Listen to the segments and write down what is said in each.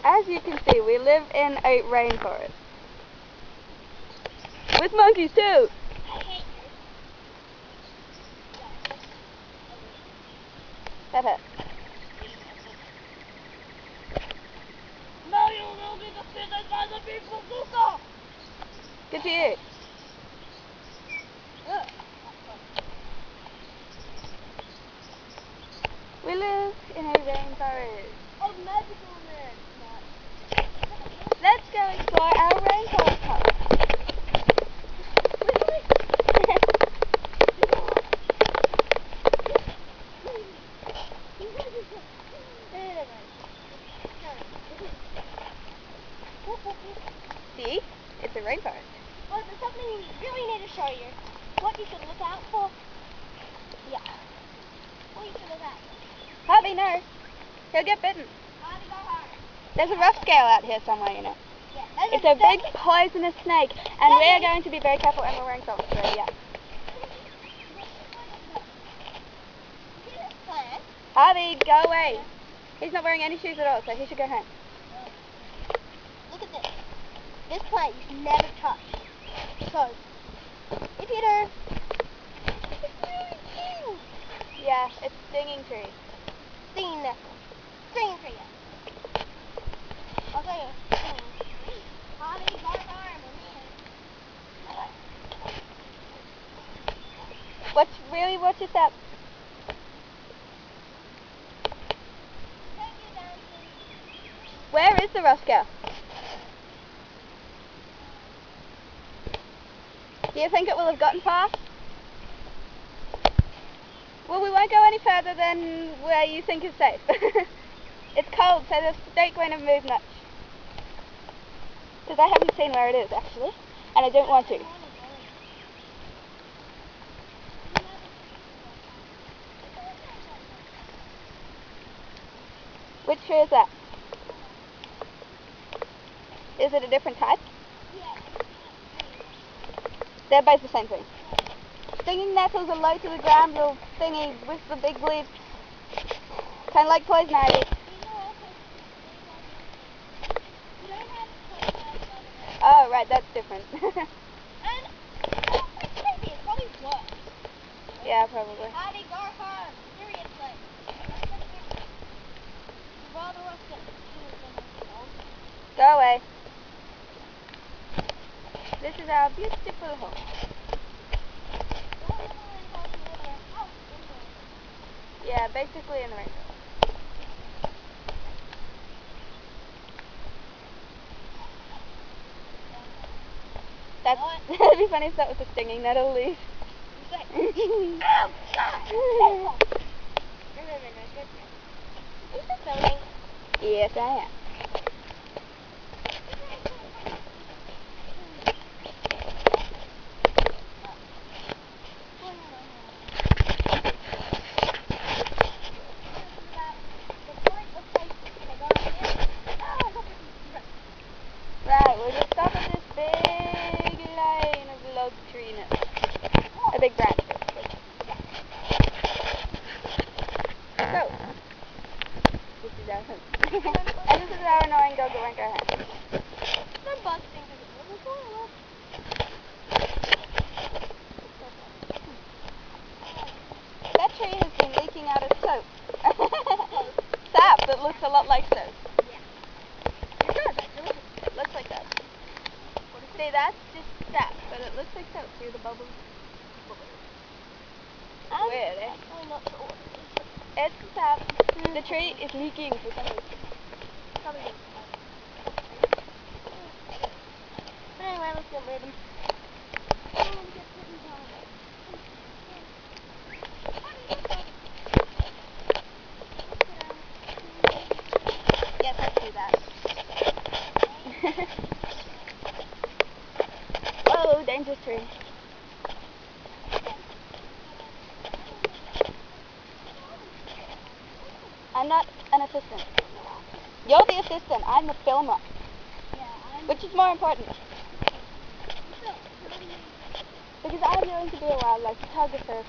As you can see, we live in a rainforest. With monkeys too! That hurt. No, you will be defeated by the people Zuko! Good for you. We live in a rainforest. Oh, magical man! Let's go explore our rainforest home. See? It's a rainforest. Well, there's something we really need to show you. What you should look out for. Yeah. What you should look out for. Harvey, no. He'll get bitten. Harvey, go home. There's a rough scale out here somewhere, you know. Yeah, It's a big poisonous snake, and we're going to be very careful, and we're wearing socks, so yeah. Harvey, go away. He's not wearing any shoes at all, so he should go home. Look at this. This plant you should never touch. So, if you do, it's really sting. Yeah, it's stinging trees. Stinging nettle. Stinging tree. I'll tell you. Harvey, go home. What's your step? Where is the rough scale? Do you think it will have gotten far? Well, we won't go any further than where you think is safe. It's cold, so the snake won't have moved much. Because I haven't seen where it is, actually, and I don't want to. Which tree is that? Is it a different type? Yeah. They're both the same thing. Stinging nettles are low to the ground, little thingy with the big leaves. Kind of like poison ivy. Oh, right, that's different. And maybe it's probably worse. Yeah, probably. Harvey, go home. Seriously. Rather us get Go away. This is our beautiful home. Yeah, basically in the rainforest. That'd be funny if that was a stinging nettle leaf. Yes, I am. Right, we'll just stop at this big line of log treeness. A big branch, basically. So, this is our home. And this is our annoying dog that won't go home. That tree has been leaking out its soap. Sap that looks a lot like soap. It does, actually. It looks like that. See, that's just sap, but it looks like soap through the bubbles. Weird, eh? I'm not sure what It's sap. The tree is leaking for some reason. But anyway, let's get moving. Yes, let's do that. Whoa, dangerous tree. I'm not an assistant. You're the assistant. I'm the filmer. Which is more important? Because I'm going to be a wildlife photographer.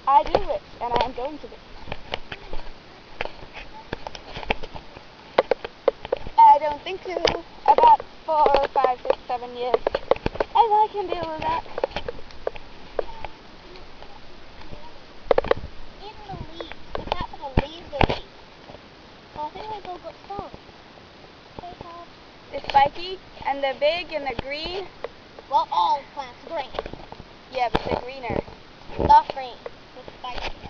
I do wish, and I am going to be. Thank you. About 4, 5, 6, 7 years. And I can deal with that. Even the leaves. Look out for the leaves of these. Oh, I think they've all got some. Okay, Tom. They're spiky, and they're big, and they're green. Well, all plants are green. Yeah, but they're greener. Dark green. With spiky.